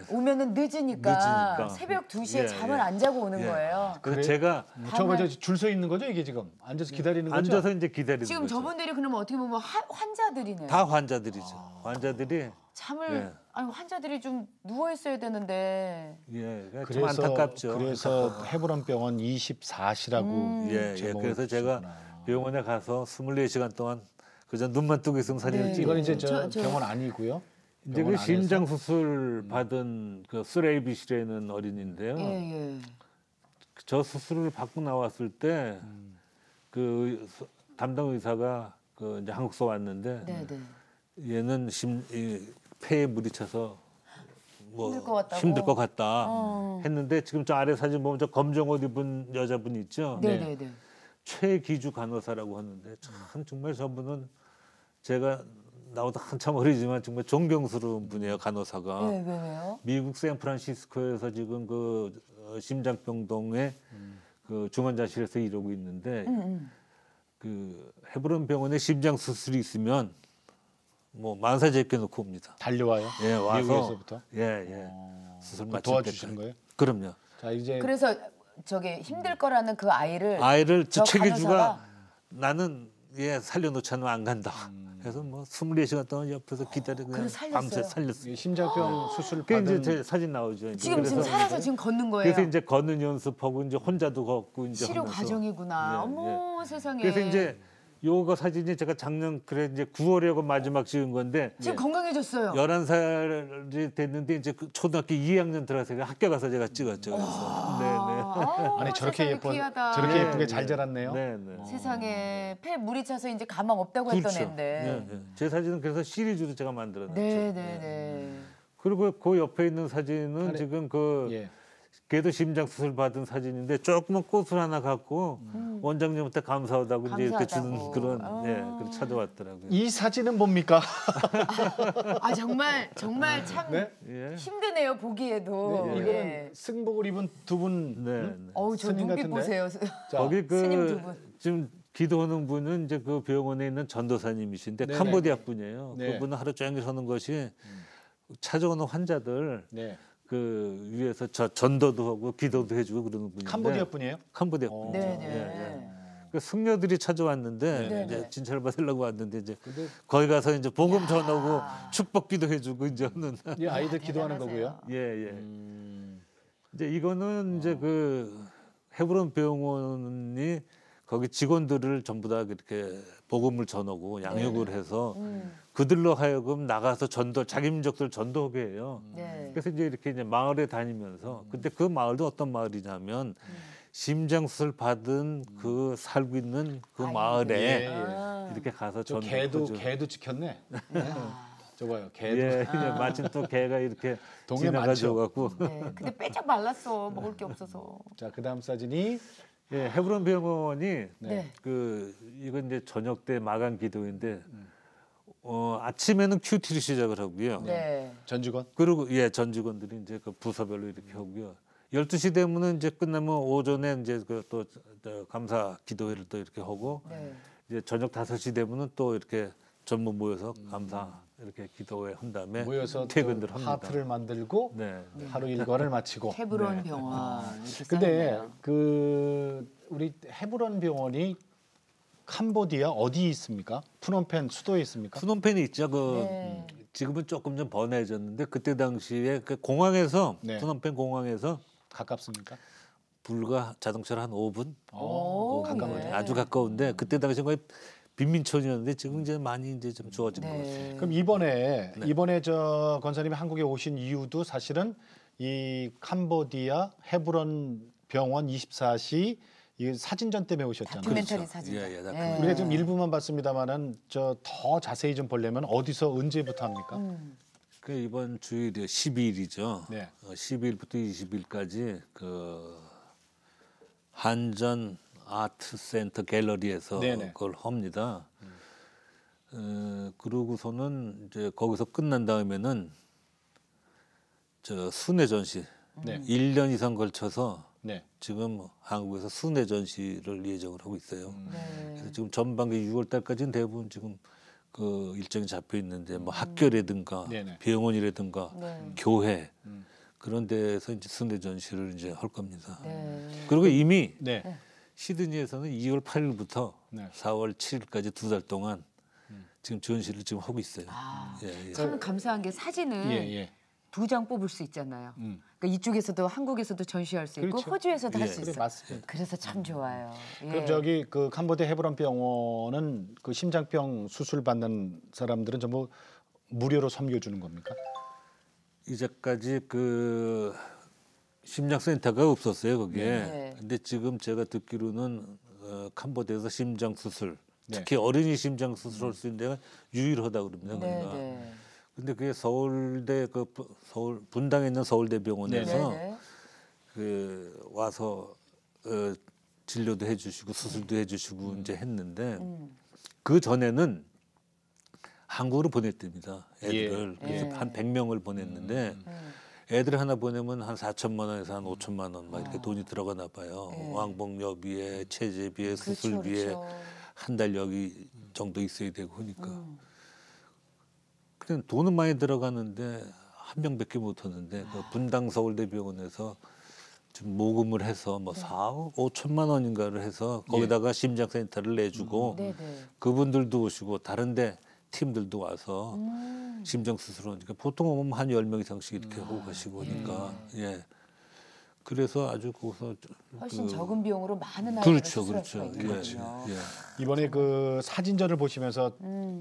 예. 오면은 늦으니까, 늦으니까. 새벽 2시에 예, 잠을 예. 안 자고 오는 예. 거예요. 그래서 제가 저거 줄서 있는 거죠 이게 지금 앉아서 기다리는 거죠? 앉아서 이제 기다리는 지금 거죠. 저분들이 그러면 어떻게 보면 환자들이네요. 다 환자들이죠. 환자들이 잠을 예. 아니 환자들이 좀 누워 있어야 되는데. 예, 좀 그래서 안타깝죠. 그래서 헤브론 병원 24시라고 예, 예. 그래서 제가 병원에 가서 24시간 동안 그저 눈만 뜨고 있으면 사진을 네. 찍고 이건 이제 저 저- 병원 아니고요. 이제 병원 그 안에서? 심장 수술 받은 그 스레이비시라는 어린이인데요. 예, 예. 저 수술을 받고 나왔을 때 그 담당 의사가 그 이제 한국서 왔는데 네, 네. 얘는 이 폐에 물이 차서 뭐 힘들 것 같다고? 힘들 것 같다 어. 했는데 지금 저 아래 사진 보면 저 검정 옷 입은 여자분 있죠. 네, 네, 네. 최기주 간호사라고 하는데 참 정말 저분은 제가 나보다 한참 어리지만 정말 존경스러운 분이에요. 간호사가. 네, 왜요? 미국 샌프란시스코에서 지금 그 심장병동의 그 중환자실에서 일하고 있는데 그 헤브론 병원에 심장 수술이 있으면 뭐 만사 제껴놓고 옵니다. 달려와요. 예, 와서 미국에서부터 예. 수술 그럼 마칠 도와주시는 때까지. 거예요? 그럼요. 자 이제 그래서 저게 힘들 거라는 그 아이를 아이를 저 최기주가 간호사가- 나는 얘 살려놓지 않으면 안 간다. 그래서 뭐 24시간 동안 옆에서 기다리고 그냥 그래서 밤새 살렸어요? 살렸어요. 이 심장병 수술 그게 받은 이제 제 사진 나오죠. 이제. 지금 그래서 살아서 지금 걷는 거예요. 그래서 이제 걷는 연습하고 이제 혼자도 걷고 이제 치료 하면서. 과정이구나. 예, 어머 세상에. 그래서 이제 요거 사진이 제가 작년 그래 이제 9월에 마지막 찍은 건데 지금 건강해졌어요. 11살이 됐는데 이제 그 초등학교 2학년 들어서 학교 가서 제가 찍었죠. 그래서 아, 아니 저렇게 세상에 예쁜 귀하다. 저렇게 네, 예쁘게 네. 잘 자랐네요. 네네. 세상에 폐 물이 차서 이제 가망 없다고 했던 그렇죠. 애인데. 예, 예. 제 사진은 그래서 시리즈로 제가 만들어놨죠. 네, 네, 네. 그리고 그 옆에 있는 사진은 아니, 지금 그 예. 걔도 심장 수술 받은 사진인데 조그만 꽃을 하나 갖고 원장님한테 감사하다고 이제 이렇게 주는 감사하다고. 그런 아. 그렇게 찾아왔더라고요. 이 사진은 뭡니까? 아 정말 참 네? 예. 힘드네요 보기에도. 네, 예. 이거는 승복을 입은 두 분. 네. 네. 어우 저 스님 눈빛 같은데? 보세요. 자, 거기 스님 두 그 분. 지금 기도하는 분은 이제 그 병원에 있는 전도사님이신데 네네. 캄보디아 분이에요. 네. 그분은 하루 종일 하는 것이 찾아오는 환자들 네. 그 위에서 전도도 하고 기도도 해주고 그러는 분인데 캄보디아 분이에요? 캄보디아 어. 분이죠. 네, 네. 예, 예. 그 승려들이 찾아왔는데 네, 이제 네. 진찰 받으려고 왔는데 이제 근데 거기 가서 이제 복음 전하고 축복기도 해주고 이제 하는 이 아이들 기도하는 대단하세요. 거고요. 예. 이제 이거는 이제 그 헤브론 병원이 거기 직원들을 전부 다 그렇게 복음을 전하고 양육을 해서 그들로 하여금 나가서 자기 민족들 전도하게 해요. 네. 그래서 이제 이렇게 이제 마을에 다니면서 근데 그 마을도 어떤 마을이냐면 심장 수술 받은 그 살고 있는 그 아이들. 마을에 예, 예. 아. 이렇게 가서 저 전도하죠. 개도 지켰네. 저거요. 개도. 예, 이제 마침 또 개가 이렇게 동네 지나가져 많죠. 갖고 네. 근데 빼짝 말랐어. 먹을 게 없어서. 자, 그다음 사진이 예, 헤브론 병원이 네. 그 이건 이제 저녁 때 마감 기도인데 아침에는 큐티를 시작을 하고요. 네. 전 직원. 그리고 전 직원들이 이제 그 부서별로 이렇게 하고요. 12시 되면은 이제 끝나면 오전에 이제 또 감사 기도회를 또 이렇게 하고 네. 이제 저녁 5시 되면은 또 이렇게 전부 모여서 감사 이렇게 기도회 한 다음에 모여서 퇴근들 또 합니다. 하트를 만들고 네. 하루 일과를 마치고. 헤브론 네. 병원. 이렇게 근데 써있네요. 그 우리 헤브론 병원이 캄보디아 어디 있습니까? 프놈펜 수도에 있습니까? 프놈펜이 있죠. 네. 지금은 조금 좀 번해졌는데 그때 당시에 그 공항에서 네. 프놈펜 공항에서 가깝습니까? 불과 자동차로 한 5분 오, 가까워요. 네. 아주 가까운데 그때 당시에 거의 빈민촌이었는데 지금 이제 많이 이제 좀 좋아진 것 같아요. 네. 그럼 이번에 네. 이번에 저 권사님이 한국에 오신 이유도 사실은 이 캄보디아 헤브론 병원 24시 이 사진전 때문에 오셨잖아요. 다큐멘터리 그렇죠. 사진. 예, 예, 우리가 지금 일부만 봤습니다만은 저 더 자세히 좀 보려면 어디서 언제부터 합니까? 그 이번 주일이 12일이죠. 네. 12일부터 20일까지 그 한전 아트센터 갤러리에서 네네. 그걸 합니다. 그러고서는 이제 거기서 끝난 다음에는 저 순회 전시 네. 1년 이상 걸쳐서 네. 지금 한국에서 순회 전시를 예정을 하고 있어요. 네. 그래서 지금 전반기 6월 달까지는 대부분 지금 그 일정이 잡혀 있는데 뭐 학교라든가 네네. 병원이라든가 네. 교회 그런 데서 이제 순회 전시를 이제 할 겁니다. 네. 그리고 이미 네. 시드니에서는 2월 8일부터 네. 4월 7일까지 2달 동안 지금 전시를 지금 하고 있어요. 아, 예, 예. 참 감사한 게 사진을 예, 예. 2장 뽑을 수 있잖아요. 그러니까 이쪽에서도 한국에서도 전시할 수 있고 그렇죠. 호주에서도 할 예. 수 그래 있어요. 맞습니다. 그래서 참 좋아요. 예. 그럼 저기 그 캄보디아 헤브론 병원은 그 심장병 수술 받는 사람들은 전부 무료로 섬겨주는 겁니까? 이제까지 그 심장센터가 없었어요 거기에. 네. 근데 지금 제가 듣기로는 캄보디아에서 심장 수술, 네. 특히 어린이 심장 수술할 수 있는 데가 유일하다 그럽니다. 네, 거기가. 네. 근데 그게 서울대 서울 분당에 있는 서울대병원에서 네, 네. 그 와서 진료도 해주시고 수술도 해주시고 이제 했는데 그 전에는 한국으로 보냈답니다. 애들을 예. 그래서 예. 한 100명을 보냈는데 애들 하나 보내면 한 4천만 원에서 한 5천만 원 막 이렇게 돈이 들어가나 봐요. 예. 왕복여비에 체재비에 그렇죠, 수술비에 그렇죠. 한 달 여기 정도 있어야 되고 하니까 그냥 돈은 많이 들어가는데 한 명밖에 못 하는데 그 분당 서울대병원에서 좀 모금을 해서 뭐 4억 5천만 원인가를 해서 거기다가 심장센터를 내주고 네, 네. 그분들도 오시고 다른데 팀들도 와서 심장 수술하니까 보통 오면 한 10명 이상씩 이렇게 하고 가시고 하니까 예. 그래서 아주 거기서 훨씬 적은 비용으로 많은 아이들을 그렇죠, 수술할 그렇죠. 수가 있거든요. 예, 예. 이번에 그 사진전을 보시면서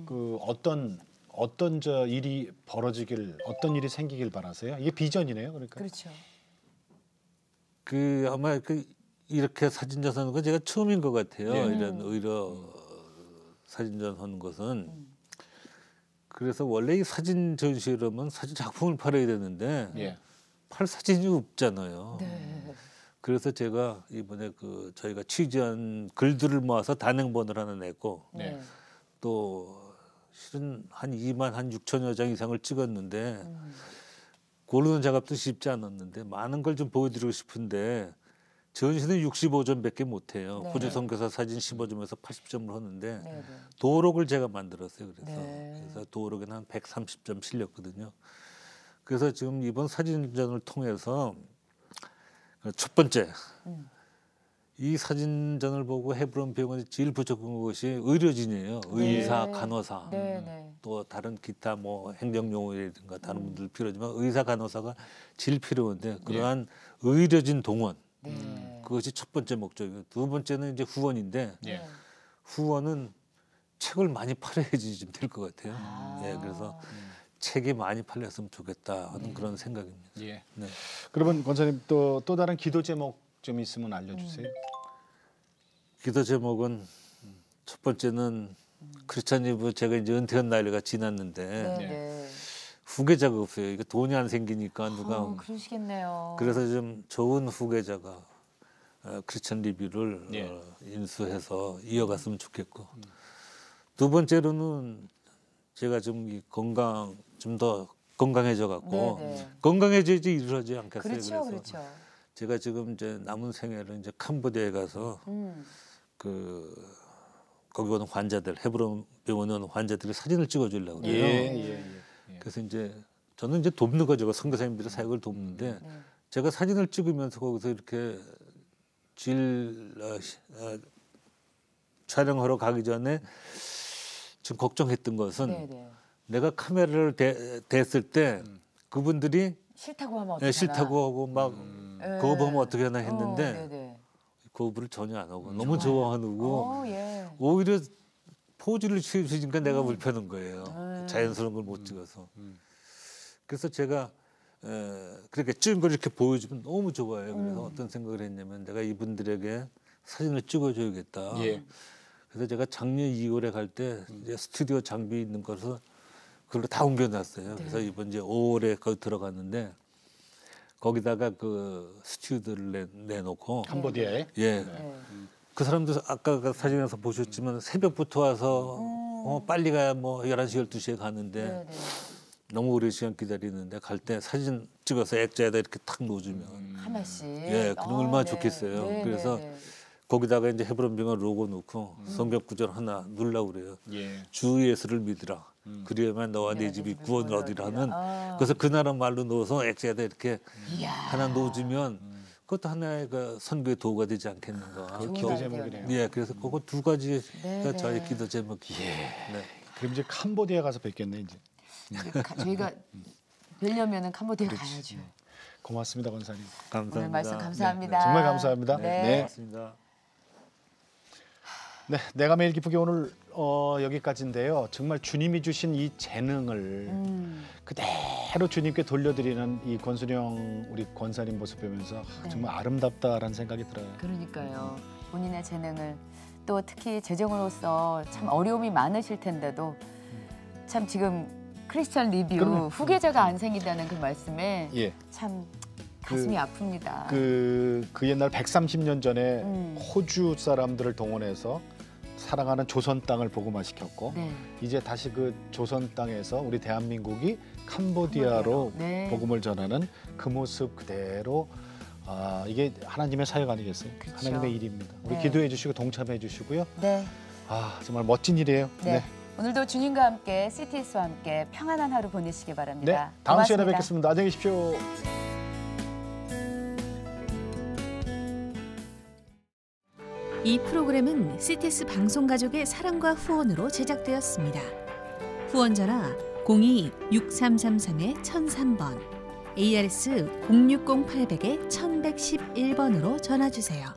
그 어떤 저 일이 벌어지길 어떤 일이 생기길 바라세요? 이게 비전이네요, 그러니까. 그렇죠. 그 아마 그 이렇게 사진전 하는 건 제가 처음인 것 같아요. 예. 이런 의료 사진전 하는 것은. 그래서 원래 이 사진 전시라면 사진 작품을 팔아야 되는데 예. 팔 사진이 없잖아요. 네. 그래서 제가 이번에 그 저희가 취재한 글들을 모아서 단행본을 하나 냈고 네. 또 실은 한 2만 한 6천여 장 이상을 찍었는데 고르는 작업도 쉽지 않았는데 많은 걸 좀 보여드리고 싶은데 전시는 65점밖에 못해요. 네. 호주 선교사 사진 15점에서 80점을 하는데 네, 네. 도록을 제가 만들었어요. 네. 그래서 도록에는 한 130점 실렸거든요. 그래서 지금 이번 사진전을 통해서 첫 번째 이 사진전을 보고 헤브론 병원이 제일 부족한 것이 의료진이에요. 의사, 간호사, 네, 네. 또 다른 기타 뭐 행정용어라든가 다른 분들 필요하지만 의사, 간호사가 제일 필요한데 그러한 의료진 동원 네. 그것이 첫 번째 목적이고 두 번째는 이제 후원인데 예. 네. 후원은 책을 많이 팔아야지 좀 될 것 같아요. 예, 그래서 책이 많이 팔렸으면 좋겠다 하는 그런 생각입니다. 예. 네. 그러면 권사님 또 다른 기도 제목 좀 있으면 알려주세요. 기도 제목은 첫 번째는 크리스찬 리브 제가 이제 은퇴한 나이가 지났는데 네, 네. 네. 후계자가 없어요. 이거 돈이 안 생기니까 누가 그러시겠네요. 그래서 좀 좋은 후계자가 크리스찬 리뷰를 예. 인수해서 이어갔으면 좋겠고 두 번째로는 제가 좀 이 건강 좀 더 건강해져 갖고 네네. 건강해져야지 일을 하지 않겠어요. 그렇죠, 그래서 그렇죠. 제가 지금 이제 남은 생애를 이제 캄보디아에 가서 음. 거기 오는 환자들 헤브론 병원에 오는 환자들의 사진을 찍어주려고 예, 그래요. 예, 예. 그래서 이제 저는 이제 돕는 거죠. 선교사님들의 사역을 돕는데 네. 제가 사진을 찍으면서 거기서 이렇게 촬영하러 가기 전에 좀 걱정했던 것은 네네. 내가 카메라를 댔을 때 그분들이 싫다고 하면 어떡하나. 싫다고 하고 막 예. 그거 보면 어떻게 하나 했는데 네네. 거부를 전혀 안 하고 너무 좋아하고 예. 오히려 포즈를 취해주니까 내가 불편한 거예요. 자연스러운 걸 못 찍어서. 그래서 제가 그렇게 찍은 걸 이렇게 보여주면 너무 좋아요. 그래서 어떤 생각을 했냐면 내가 이분들에게 사진을 찍어줘야겠다. 예. 그래서 제가 작년 2월에 갈 때 이제 스튜디오 장비 있는 것을 그걸로 다 옮겨놨어요. 그래서 이번 이제 5월에 거기 들어갔는데 거기다가 그 스튜디오를 내놓고 캄보디아에. 예. 네. 그 사람들 아까 그 사진에서 보셨지만 새벽부터 와서 빨리 가야 뭐 11시, 12시에 가는데 네네. 너무 오랜 시간 기다리는데 갈 때 사진 찍어서 액자에다 이렇게 탁 놓아주면 하나씩. 예, 그럼 얼마나 좋겠어요. 네, 그래서 네, 네. 거기다가 이제 헤브론 병원 로고 넣고 성경 구절 하나 넣으려고 그래요. 예. 주 예수를 믿으라. 그리하면 너와 네 집이 구원을 얻으라는 그래서 그 나라 말로 넣어서 액자에다 이렇게 이야. 하나 넣어주면 그것도 하나의 그 선교의 도구가 되지 않겠는가. 좋은 기도 아이디어네요. 제목이네요. 예, 그래서 그거 두 가지가 네, 저희 네. 기도 제목이에요. 네. 그럼 이제 캄보디아 가서 뵙겠네 이제. 저희가 뵈려면은 캄보디아 가야죠. 고맙습니다, 권사님. 감사합니다. 오늘 말씀 네, 감사합니다. 정말 감사합니다. 네. 네. 고맙습니다. 네, 내가 매일 기쁘게 오늘 여기까지인데요. 정말 주님이 주신 이 재능을 그대로 주님께 돌려드리는 이 권순영 우리 권사님 모습 보면서 정말 아름답다라는 생각이 들어요. 그러니까요. 본인의 재능을 또 특히 재정으로서 참 어려움이 많으실 텐데도 참 지금 크리스찬 리뷰 그럼요. 후계자가 안 생긴다는 그 말씀에 예, 참 가슴이 아픕니다. 그 옛날 130년 전에 음. 호주 사람들을 동원해서 사랑하는 조선 땅을 복음화시켰고 네. 이제 다시 그 조선 땅에서 우리 대한민국이 캄보디아로 네. 복음을 전하는 그 모습 그대로 이게 하나님의 사역 아니겠어요? 그쵸. 하나님의 일입니다. 우리 네. 기도해 주시고 동참해 주시고요. 네. 정말 멋진 일이에요. 네. 오늘도 주님과 함께 CTS와 함께 평안한 하루 보내시기 네. 바랍니다. 다음 시간에 고맙습니다. 뵙겠습니다. 안녕히 계십시오. 이 프로그램은 CTS 방송가족의 사랑과 후원으로 제작되었습니다. 후원 전화 02-6333-1003번, ARS 060-800-1111번으로 전화 주세요.